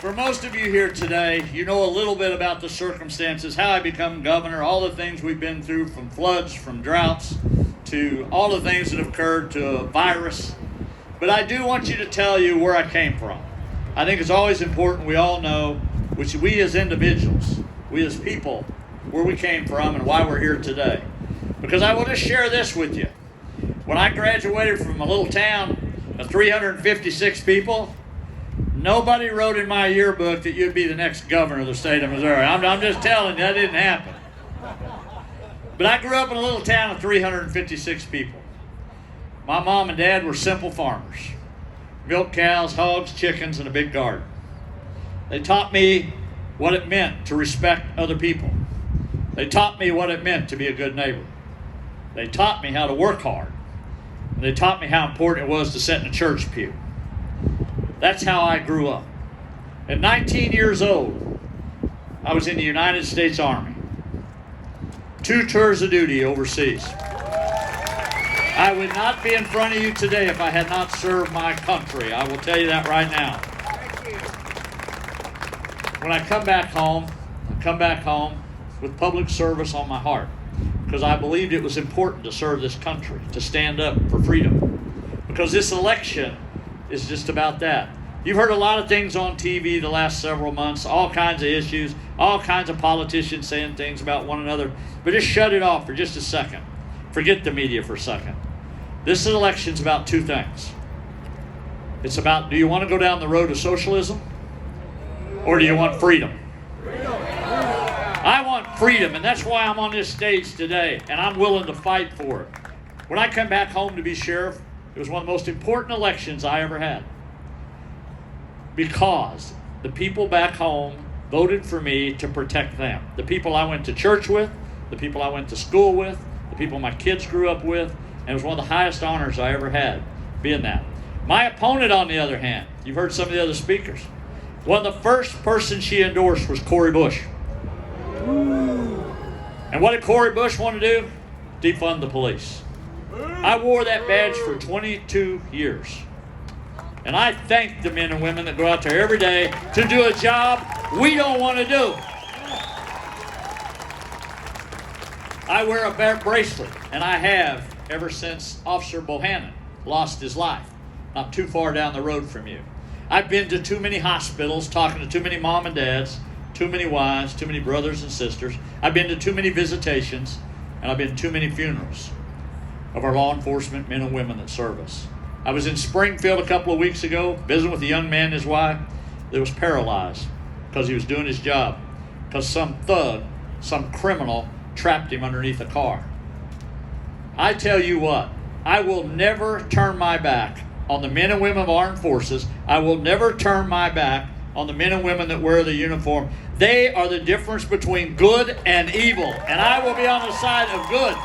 For most of you here today, you know a little bit about the circumstances, how I become governor, all the things we've been through, from floods, from droughts, to all the things that have occurred, to a virus. But I do want you to tell you where I came from. I think it's always important we all know, which we as individuals, we as people, where we came from and why we're here today. Because I will just share this with you. When I graduated from a little town of 356 people, nobody wrote in my yearbook that you'd be the next governor of the state of Missouri. I'm just telling you, that didn't happen. But I grew up in a little town of 356 people. My mom and dad were simple farmers. Milked cows, hogs, chickens, and a big garden. They taught me what it meant to respect other people. They taught me what it meant to be a good neighbor. They taught me how to work hard. And they taught me how important it was to sit in a church pew. That's how I grew up. At 19 years old, I was in the United States Army. 2 tours of duty overseas. I would not be in front of you today if I had not served my country. I will tell you that right now. When I come back home with public service on my heart, because I believed it was important to serve this country, to stand up for freedom. Because this election is just about that. You've heard a lot of things on TV the last several months, all kinds of issues, all kinds of politicians saying things about one another, but just shut it off for just a second. Forget the media for a second. This election's about 2 things. It's about, do you want to go down the road of socialism, or do you want freedom? I want freedom, and that's why I'm on this stage today, and I'm willing to fight for it. When I come back home to be sheriff, it was one of the most important elections I ever had, because the people back home voted for me to protect them. The people I went to church with, the people I went to school with, the people my kids grew up with, and it was one of the highest honors I ever had, being that. My opponent, on the other hand, you've heard some of the other speakers, one of the first person she endorsed was Cori Bush. And what did Cori Bush want to do? Defund the police. I wore that badge for 22 years. And I thank the men and women that go out there every day to do a job we don't want to do. I wear a bracelet, and I have ever since Officer Bohannon lost his life, not too far down the road from you. I've been to too many hospitals, talking to too many mom and dads, too many wives, too many brothers and sisters. I've been to too many visitations, and I've been to too many funerals of our law enforcement men and women that serve us. I was in Springfield a couple of weeks ago, visiting with a young man and his wife that was paralyzed because he was doing his job, because some thug, some criminal, trapped him underneath a car. I tell you what, I will never turn my back on the men and women of armed forces. I will never turn my back on the men and women that wear the uniform. They are the difference between good and evil, and I will be on the side of good.